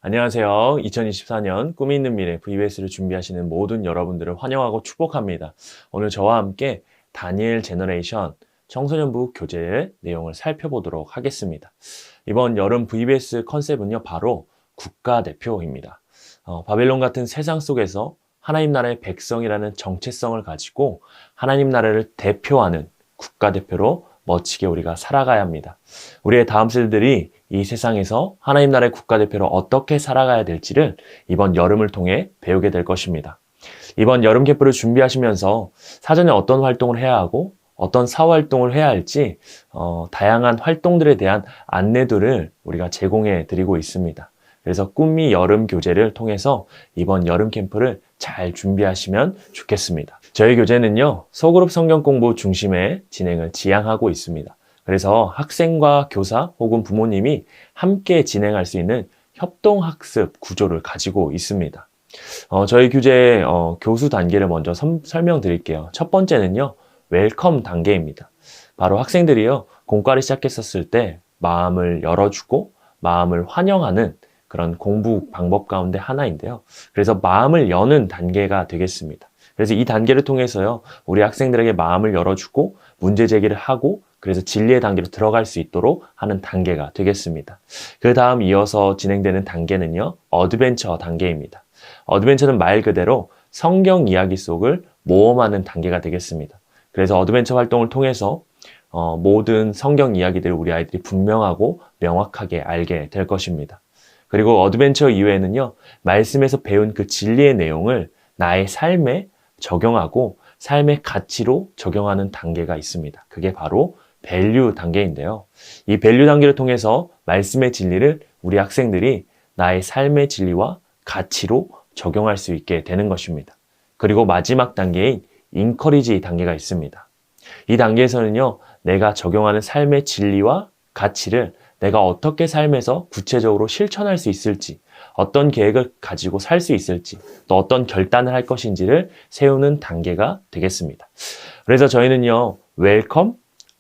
안녕하세요. 2024년 꿈이 있는 미래 VBS를 준비하시는 모든 여러분들을 환영하고 축복합니다. 오늘 저와 함께 다니엘 제너레이션 청소년부 교재의 내용을 살펴보도록 하겠습니다. 이번 여름 VBS 컨셉은요, 바로 국가대표입니다. 바벨론 같은 세상 속에서 하나님 나라의 백성이라는 정체성을 가지고 하나님 나라를 대표하는 국가대표로 멋지게 우리가 살아가야 합니다. 우리의 다음 세대들이 이 세상에서 하나님 나라의 국가대표로 어떻게 살아가야 될지를 이번 여름을 통해 배우게 될 것입니다. 이번 여름 캠프를 준비하시면서 사전에 어떤 활동을 해야 하고 어떤 사후 활동을 해야 할지 다양한 활동들에 대한 안내들을 우리가 제공해 드리고 있습니다. 그래서 꿈미 여름 교재를 통해서 이번 여름 캠프를 잘 준비하시면 좋겠습니다. 저희 교재는요, 소그룹 성경 공부 중심의 진행을 지향하고 있습니다. 그래서 학생과 교사 혹은 부모님이 함께 진행할 수 있는 협동학습 구조를 가지고 있습니다. 저희 교재의 교수 단계를 먼저 설명드릴게요. 첫 번째는요, 웰컴 단계입니다. 바로 학생들이요, 공과를 시작했었을 때 마음을 열어주고 마음을 환영하는 그런 공부 방법 가운데 하나인데요. 그래서 마음을 여는 단계가 되겠습니다. 그래서 이 단계를 통해서요, 우리 학생들에게 마음을 열어주고 문제 제기를 하고 그래서 진리의 단계로 들어갈 수 있도록 하는 단계가 되겠습니다. 그 다음 이어서 진행되는 단계는요, 어드벤처 단계입니다. 어드벤처는 말 그대로 성경 이야기 속을 모험하는 단계가 되겠습니다. 그래서 어드벤처 활동을 통해서 모든 성경 이야기들을 우리 아이들이 분명하고 명확하게 알게 될 것입니다. 그리고 어드벤처 이후에는요, 말씀에서 배운 그 진리의 내용을 나의 삶에 적용하고 삶의 가치로 적용하는 단계가 있습니다. 그게 바로 밸류 단계인데요. 이 밸류 단계를 통해서 말씀의 진리를 우리 학생들이 나의 삶의 진리와 가치로 적용할 수 있게 되는 것입니다. 그리고 마지막 단계인 인커리지 단계가 있습니다. 이 단계에서는요, 내가 적용하는 삶의 진리와 가치를 내가 어떻게 삶에서 구체적으로 실천할 수 있을지, 어떤 계획을 가지고 살 수 있을지, 또 어떤 결단을 할 것인지를 세우는 단계가 되겠습니다. 그래서 저희는요, 웰컴,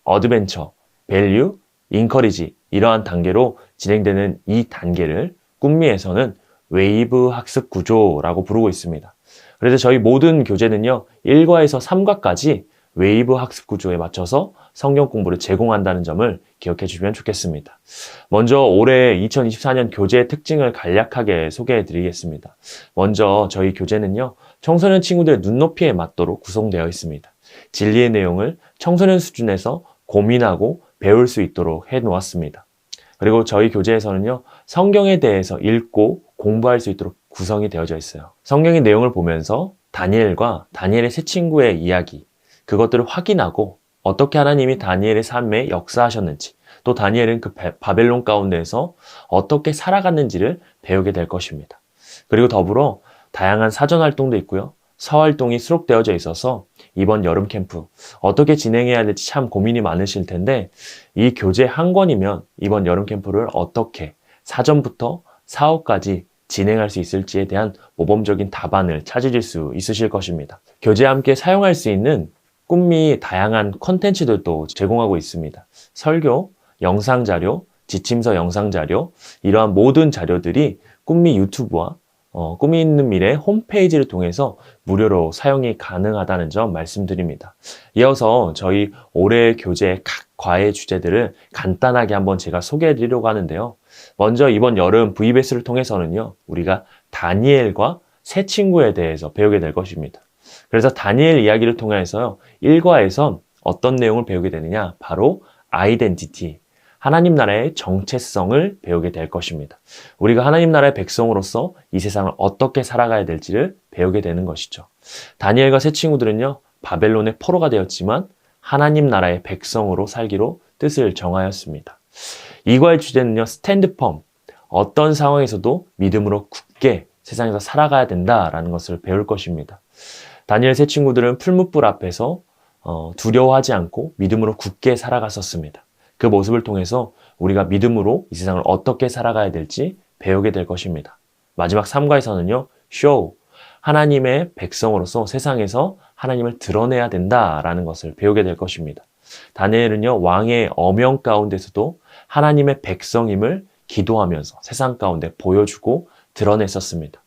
어드벤처, 밸류, 인커리지 이러한 단계로 진행되는 이 단계를 꿈미에서는 웨이브 학습 구조라고 부르고 있습니다. 그래서 저희 모든 교재는요, 1과에서 3과까지 웨이브 학습 구조에 맞춰서 성경 공부를 제공한다는 점을 기억해 주시면 좋겠습니다. 먼저 올해 2024년 교재의 특징을 간략하게 소개해 드리겠습니다. 먼저 저희 교재는요, 청소년 친구들의 눈높이에 맞도록 구성되어 있습니다. 진리의 내용을 청소년 수준에서 고민하고 배울 수 있도록 해 놓았습니다. 그리고 저희 교재에서는요, 성경에 대해서 읽고 공부할 수 있도록 구성이 되어져 있어요. 성경의 내용을 보면서 다니엘과 다니엘의 세 친구의 이야기, 그것들을 확인하고 어떻게 하나님이 다니엘의 삶에 역사하셨는지, 또 다니엘은 그 바벨론 가운데에서 어떻게 살아갔는지를 배우게 될 것입니다. 그리고 더불어 다양한 사전 활동도 있고요, 서활동이 수록되어져 있어서 이번 여름 캠프 어떻게 진행해야 될지 참 고민이 많으실 텐데, 이 교재 한 권이면 이번 여름 캠프를 어떻게 사전부터 사후까지 진행할 수 있을지에 대한 모범적인 답안을 찾으실 수 있으실 것입니다. 교재와 함께 사용할 수 있는 꿈미 다양한 콘텐츠들도 제공하고 있습니다. 설교, 영상자료, 지침서 영상자료, 이러한 모든 자료들이 꿈미 유튜브와 꿈이 있는 미래 홈페이지를 통해서 무료로 사용이 가능하다는 점 말씀드립니다. 이어서 저희 올해 교재의 각 과의 주제들을 간단하게 한번 제가 소개해 드리려고 하는데요. 먼저 이번 여름 VBS를 통해서는요, 우리가 다니엘과 새 친구에 대해서 배우게 될 것입니다. 그래서 다니엘 이야기를 통해서요, 1과에선 어떤 내용을 배우게 되느냐, 바로 아이덴티티, 하나님 나라의 정체성을 배우게 될 것입니다. 우리가 하나님 나라의 백성으로서 이 세상을 어떻게 살아가야 될지를 배우게 되는 것이죠. 다니엘과 새 친구들은요, 바벨론의 포로가 되었지만 하나님 나라의 백성으로 살기로 뜻을 정하였습니다. 2과의 주제는요, 스탠드 펌, 어떤 상황에서도 믿음으로 굳게 세상에서 살아가야 된다라는 것을 배울 것입니다. 다니엘 새 친구들은 풀무불 앞에서 두려워하지 않고 믿음으로 굳게 살아갔었습니다. 그 모습을 통해서 우리가 믿음으로 이 세상을 어떻게 살아가야 될지 배우게 될 것입니다. 마지막 3과에서는요, 쇼, 하나님의 백성으로서 세상에서 하나님을 드러내야 된다라는 것을 배우게 될 것입니다. 다니엘은요, 왕의 어명 가운데서도 하나님의 백성임을 기도하면서 세상 가운데 보여주고 드러냈었습니다.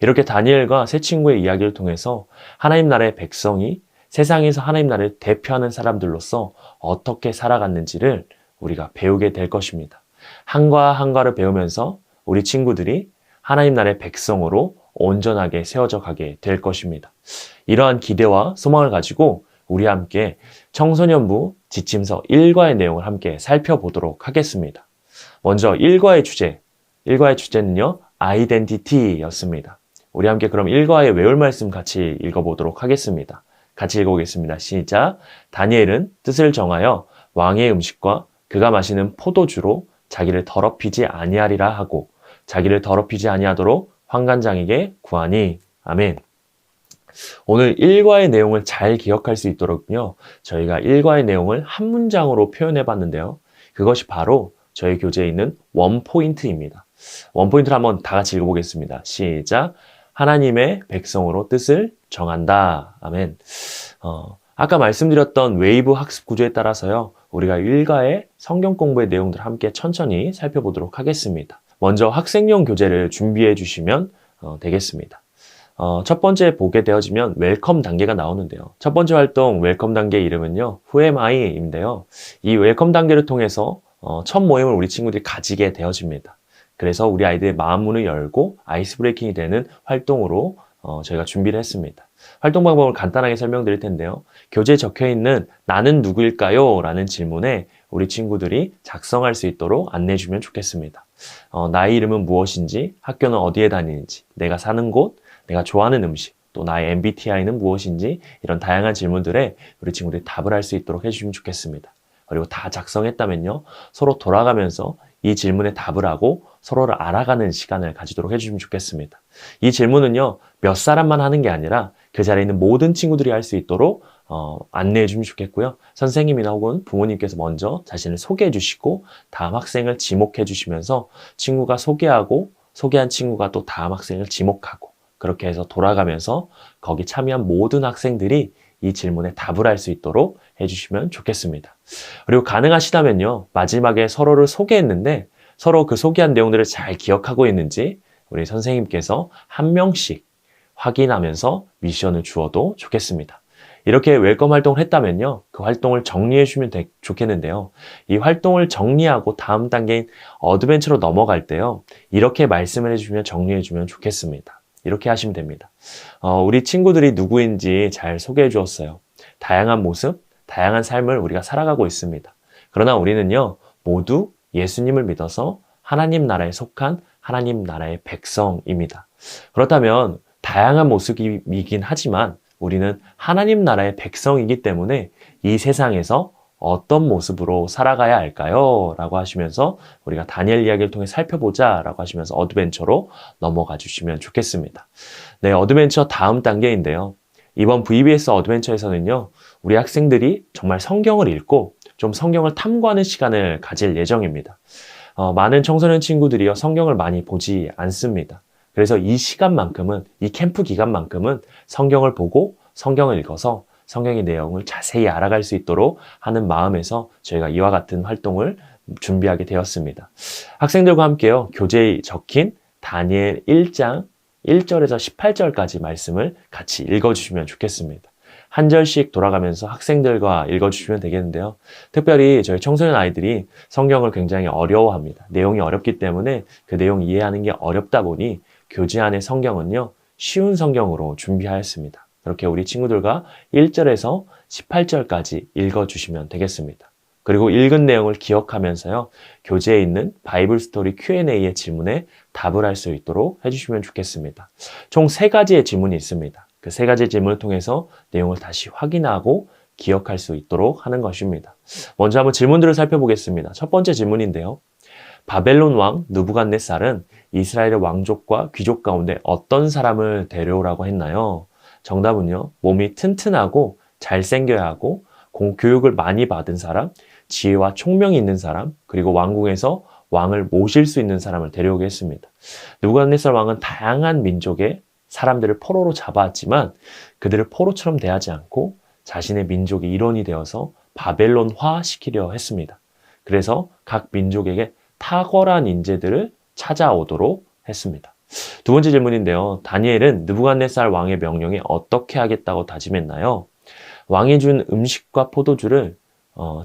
이렇게 다니엘과 세 친구의 이야기를 통해서 하나님 나라의 백성이 세상에서 하나님 나라를 대표하는 사람들로서 어떻게 살아갔는지를 우리가 배우게 될 것입니다. 한과 한과를 배우면서 우리 친구들이 하나님 나라의 백성으로 온전하게 세워져 가게 될 것입니다. 이러한 기대와 소망을 가지고 우리 함께 청소년부 지침서 1과의 내용을 함께 살펴보도록 하겠습니다. 먼저 1과의 주제는요, 아이덴티티였습니다. 우리 함께 그럼 1과의 외울 말씀 같이 읽어보도록 하겠습니다. 같이 읽어보겠습니다. 시작. 다니엘은 뜻을 정하여 왕의 음식과 그가 마시는 포도주로 자기를 더럽히지 아니하리라 하고 자기를 더럽히지 아니하도록 환관장에게 구하니. 아멘. 오늘 1과의 내용을 잘 기억할 수 있도록요, 저희가 1과의 내용을 한 문장으로 표현해 봤는데요. 그것이 바로 저희 교재에 있는 원포인트입니다. 원포인트를 한번 다 같이 읽어보겠습니다. 시작. 하나님의 백성으로 뜻을 정한다. 아멘. 아까 말씀드렸던 웨이브 학습 구조에 따라서요, 우리가 1과의 성경 공부의 내용들을 함께 천천히 살펴보도록 하겠습니다. 먼저 학생용 교재를 준비해 주시면 되겠습니다. 첫 번째 보게 되어지면 웰컴 단계가 나오는데요. 첫 번째 활동 웰컴 단계 이름은요, Who am I?인데요. 이 웰컴 단계를 통해서 첫 모임을 우리 친구들이 가지게 되어집니다. 그래서 우리 아이들의 마음 문을 열고 아이스 브레이킹이 되는 활동으로 저희가 준비를 했습니다. 활동 방법을 간단하게 설명드릴 텐데요. 교재에 적혀있는 나는 누구일까요? 라는 질문에 우리 친구들이 작성할 수 있도록 안내해 주면 좋겠습니다. 나의 이름은 무엇인지, 학교는 어디에 다니는지, 내가 사는 곳, 내가 좋아하는 음식, 또 나의 MBTI는 무엇인지, 이런 다양한 질문들에 우리 친구들이 답을 할 수 있도록 해주시면 좋겠습니다. 그리고 다 작성했다면요, 서로 돌아가면서 이 질문에 답을 하고 서로를 알아가는 시간을 가지도록 해주시면 좋겠습니다. 이 질문은요, 몇 사람만 하는 게 아니라 그 자리에 있는 모든 친구들이 할 수 있도록 안내해 주면 좋겠고요. 선생님이나 혹은 부모님께서 먼저 자신을 소개해 주시고 다음 학생을 지목해 주시면서 친구가 소개하고 소개한 친구가 또 다음 학생을 지목하고 그렇게 해서 돌아가면서 거기 참여한 모든 학생들이 이 질문에 답을 할 수 있도록 해주시면 좋겠습니다. 그리고 가능하시다면요, 마지막에 서로를 소개했는데 서로 그 소개한 내용들을 잘 기억하고 있는지 우리 선생님께서 한 명씩 확인하면서 미션을 주어도 좋겠습니다. 이렇게 웰컴 활동을 했다면요, 그 활동을 정리해 주면 좋겠는데요. 이 활동을 정리하고 다음 단계인 어드벤처로 넘어갈 때요, 이렇게 말씀을 해주시면 정리해 주면 좋겠습니다. 이렇게 하시면 됩니다. 우리 친구들이 누구인지 잘 소개해 주었어요. 다양한 모습, 다양한 삶을 우리가 살아가고 있습니다. 그러나 우리는요, 모두 예수님을 믿어서 하나님 나라에 속한 하나님 나라의 백성입니다. 그렇다면 다양한 모습이긴 하지만 우리는 하나님 나라의 백성이기 때문에 이 세상에서 어떤 모습으로 살아가야 할까요? 라고 하시면서 우리가 다니엘 이야기를 통해 살펴보자 라고 하시면서 어드벤처로 넘어가 주시면 좋겠습니다. 네, 어드벤처 다음 단계인데요. 이번 VBS 어드벤처에서는요, 우리 학생들이 정말 성경을 읽고 좀 성경을 탐구하는 시간을 가질 예정입니다. 많은 청소년 친구들이요, 성경을 많이 보지 않습니다. 그래서 이 시간만큼은, 이 캠프 기간만큼은 성경을 보고 성경을 읽어서 성경의 내용을 자세히 알아갈 수 있도록 하는 마음에서 저희가 이와 같은 활동을 준비하게 되었습니다. 학생들과 함께요, 교재에 적힌 다니엘 1장 1절에서 18절까지 말씀을 같이 읽어주시면 좋겠습니다. 한 절씩 돌아가면서 학생들과 읽어주시면 되겠는데요. 특별히 저희 청소년 아이들이 성경을 굉장히 어려워합니다. 내용이 어렵기 때문에 그 내용 이해하는 게 어렵다 보니 교재 안의 성경은요, 쉬운 성경으로 준비하였습니다. 그렇게 우리 친구들과 1절에서 18절까지 읽어주시면 되겠습니다. 그리고 읽은 내용을 기억하면서요, 교재에 있는 바이블 스토리 Q&A의 질문에 답을 할 수 있도록 해주시면 좋겠습니다. 총 3가지의 질문이 있습니다. 그 3가지 질문을 통해서 내용을 다시 확인하고 기억할 수 있도록 하는 것입니다. 먼저 한번 질문들을 살펴보겠습니다. 첫 번째 질문인데요. 바벨론 왕 느부갓네살은 이스라엘의 왕족과 귀족 가운데 어떤 사람을 데려오라고 했나요? 정답은요, 몸이 튼튼하고 잘생겨야 하고 교육을 많이 받은 사람, 지혜와 총명이 있는 사람, 그리고 왕궁에서 왕을 모실 수 있는 사람을 데려오게 했습니다. 느부갓네살 왕은 다양한 민족의 사람들을 포로로 잡아왔지만 그들을 포로처럼 대하지 않고 자신의 민족의 일원이 되어서 바벨론화 시키려 했습니다. 그래서 각 민족에게 탁월한 인재들을 찾아오도록 했습니다. 두 번째 질문인데요. 다니엘은 느부갓네살 왕의 명령에 어떻게 하겠다고 다짐했나요? 왕이 준 음식과 포도주를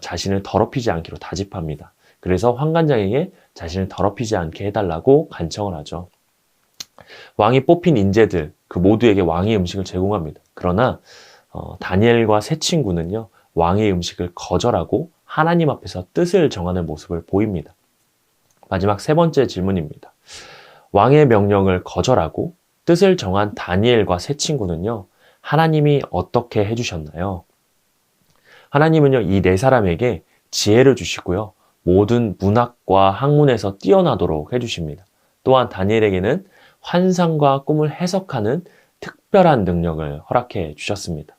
자신을 더럽히지 않기로 다짐합니다. 그래서 환관장에게 자신을 더럽히지 않게 해달라고 간청을 하죠. 왕이 뽑힌 인재들, 그 모두에게 왕의 음식을 제공합니다. 그러나 다니엘과 세 친구는요, 왕의 음식을 거절하고 하나님 앞에서 뜻을 정하는 모습을 보입니다. 마지막 세 번째 질문입니다. 왕의 명령을 거절하고 뜻을 정한 다니엘과 세 친구는요, 하나님이 어떻게 해주셨나요? 하나님은요, 이 네 사람에게 지혜를 주시고요, 모든 문학과 학문에서 뛰어나도록 해주십니다. 또한 다니엘에게는 환상과 꿈을 해석하는 특별한 능력을 허락해 주셨습니다.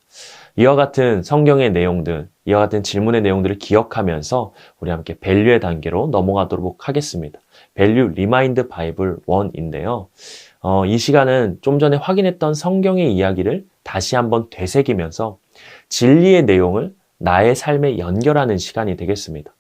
이와 같은 성경의 내용들, 이와 같은 질문의 내용들을 기억하면서 우리 함께 밸류의 단계로 넘어가도록 하겠습니다. 밸류 리마인드 바이블 1인데요. 이 시간은 좀 전에 확인했던 성경의 이야기를 다시 한번 되새기면서 진리의 내용을 나의 삶에 연결하는 시간이 되겠습니다.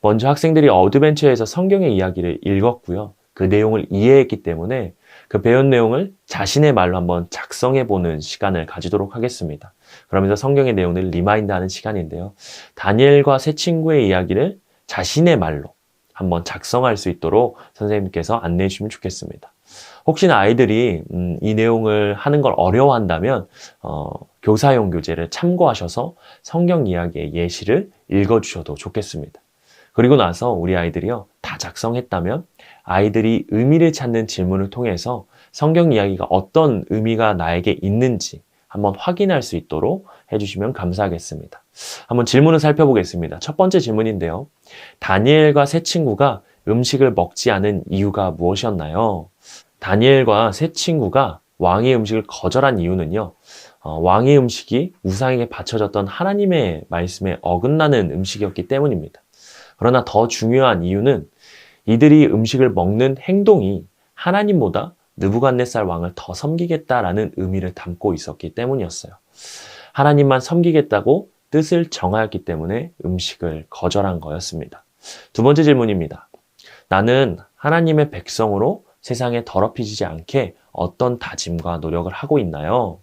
먼저 학생들이 어드벤처에서 성경의 이야기를 읽었고요. 그 내용을 이해했기 때문에 그 배운 내용을 자신의 말로 한번 작성해보는 시간을 가지도록 하겠습니다. 그러면서 성경의 내용을 리마인드하는 시간인데요. 다니엘과 세 친구의 이야기를 자신의 말로 한번 작성할 수 있도록 선생님께서 안내해 주시면 좋겠습니다. 혹시나 아이들이 이 내용을 하는 걸 어려워한다면 교사용 교재를 참고하셔서 성경 이야기의 예시를 읽어주셔도 좋겠습니다. 그리고 나서 우리 아이들이요, 다 작성했다면 아이들이 의미를 찾는 질문을 통해서 성경 이야기가 어떤 의미가 나에게 있는지 한번 확인할 수 있도록 해주시면 감사하겠습니다. 한번 질문을 살펴보겠습니다. 첫 번째 질문인데요. 다니엘과 세 친구가 음식을 먹지 않은 이유가 무엇이었나요? 다니엘과 세 친구가 왕의 음식을 거절한 이유는요, 왕의 음식이 우상에게 바쳐졌던 하나님의 말씀에 어긋나는 음식이었기 때문입니다. 그러나 더 중요한 이유는 이들이 음식을 먹는 행동이 하나님보다 느부갓네살 왕을 더 섬기겠다라는 의미를 담고 있었기 때문이었어요. 하나님만 섬기겠다고 뜻을 정하였기 때문에 음식을 거절한 거였습니다. 두 번째 질문입니다. 나는 하나님의 백성으로 세상에 더럽히지 않게 어떤 다짐과 노력을 하고 있나요?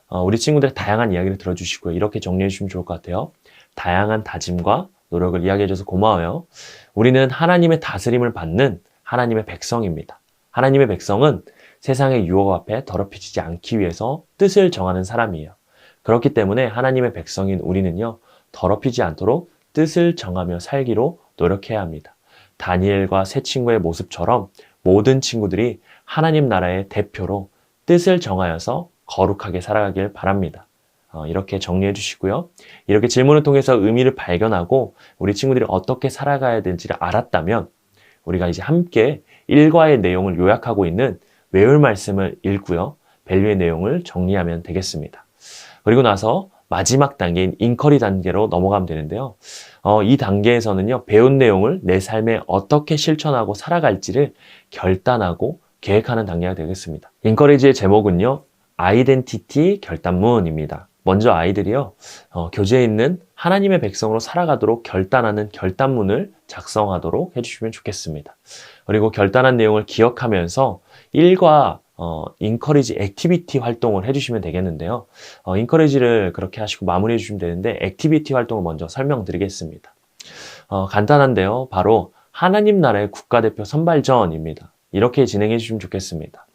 우리 친구들의 다양한 이야기를 들어주시고요. 이렇게 정리해 주시면 좋을 것 같아요. 다양한 다짐과 노력을 이야기해줘서 고마워요. 우리는 하나님의 다스림을 받는 하나님의 백성입니다. 하나님의 백성은 세상의 유혹 앞에 더럽히지 않기 위해서 뜻을 정하는 사람이에요. 그렇기 때문에 하나님의 백성인 우리는요, 더럽히지 않도록 뜻을 정하며 살기로 노력해야 합니다. 다니엘과 세 친구의 모습처럼 모든 친구들이 하나님 나라의 대표로 뜻을 정하여서 거룩하게 살아가길 바랍니다. 이렇게 정리해 주시고요. 이렇게 질문을 통해서 의미를 발견하고 우리 친구들이 어떻게 살아가야 될지를 알았다면 우리가 이제 함께 일과의 내용을 요약하고 있는 외울 말씀을 읽고요. 밸류의 내용을 정리하면 되겠습니다. 그리고 나서 마지막 단계인 인커리 단계로 넘어가면 되는데요. 이 단계에서는요, 배운 내용을 내 삶에 어떻게 실천하고 살아갈지를 결단하고 계획하는 단계가 되겠습니다. 인커리지의 제목은요, 아이덴티티 결단문입니다. 먼저 아이들이요, 교재에 있는 하나님의 백성으로 살아가도록 결단하는 결단문을 작성하도록 해주시면 좋겠습니다. 그리고 결단한 내용을 기억하면서 일과 인커리지 액티비티 활동을 해주시면 되겠는데요. 인커리지를 그렇게 하시고 마무리해 주시면 되는데 액티비티 활동을 먼저 설명드리겠습니다. 간단한데요. 바로 하나님 나라의 국가대표 선발전입니다. 이렇게 진행해 주시면 좋겠습니다.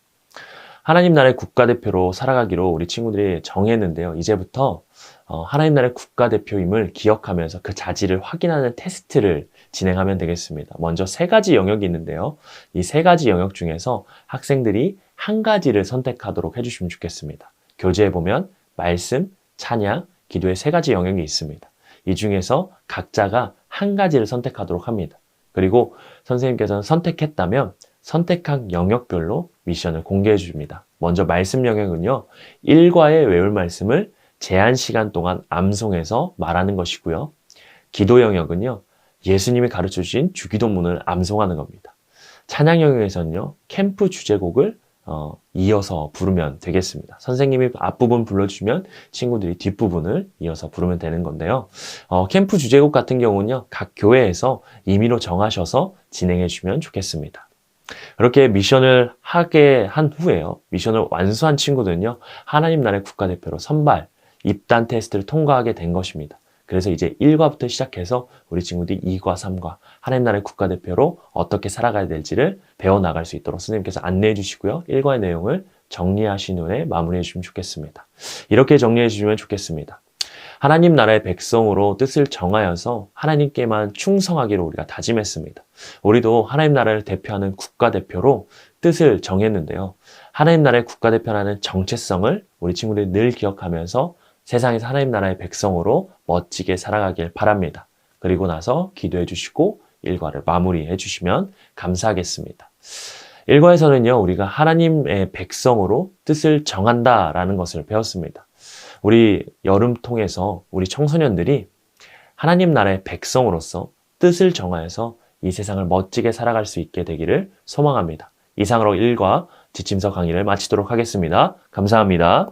하나님 나라의 국가대표로 살아가기로 우리 친구들이 정했는데요. 이제부터 하나님 나라의 국가대표임을 기억하면서 그 자질을 확인하는 테스트를 진행하면 되겠습니다. 먼저 세 가지 영역이 있는데요. 이 세 가지 영역 중에서 학생들이 한 가지를 선택하도록 해주시면 좋겠습니다. 교재에 보면 말씀, 찬양, 기도의 세 가지 영역이 있습니다. 이 중에서 각자가 한 가지를 선택하도록 합니다. 그리고 선생님께서는 선택했다면 선택한 영역별로 미션을 공개해 줍니다. 먼저 말씀 영역은요, 일과의 외울 말씀을 제한 시간 동안 암송해서 말하는 것이고요. 기도 영역은요, 예수님이 가르쳐 주신 주기도문을 암송하는 겁니다. 찬양 영역에서는요, 캠프 주제곡을 이어서 부르면 되겠습니다. 선생님이 앞부분 불러주시면 친구들이 뒷부분을 이어서 부르면 되는 건데요. 캠프 주제곡 같은 경우는요, 각 교회에서 임의로 정하셔서 진행해 주시면 좋겠습니다. 그렇게 미션을 하게 한 후에요. 미션을 완수한 친구들은요. 하나님 나라의 국가대표로 선발, 입단 테스트를 통과하게 된 것입니다. 그래서 이제 1과부터 시작해서 우리 친구들이 2과, 3과 하나님 나라의 국가대표로 어떻게 살아가야 될지를 배워나갈 수 있도록 선생님께서 안내해 주시고요. 1과의 내용을 정리하신 후에 마무리해 주시면 좋겠습니다. 이렇게 정리해 주시면 좋겠습니다. 하나님 나라의 백성으로 뜻을 정하여서 하나님께만 충성하기로 우리가 다짐했습니다. 우리도 하나님 나라를 대표하는 국가대표로 뜻을 정했는데요. 하나님 나라의 국가대표라는 정체성을 우리 친구들이 늘 기억하면서 세상에서 하나님 나라의 백성으로 멋지게 살아가길 바랍니다. 그리고 나서 기도해 주시고 일과를 마무리해 주시면 감사하겠습니다. 일과에서는요, 우리가 하나님의 백성으로 뜻을 정한다라는 것을 배웠습니다. 우리 여름통에서 우리 청소년들이 하나님 나라의 백성으로서 뜻을 정하여서 이 세상을 멋지게 살아갈 수 있게 되기를 소망합니다. 이상으로 1과 지침서 강의를 마치도록 하겠습니다. 감사합니다.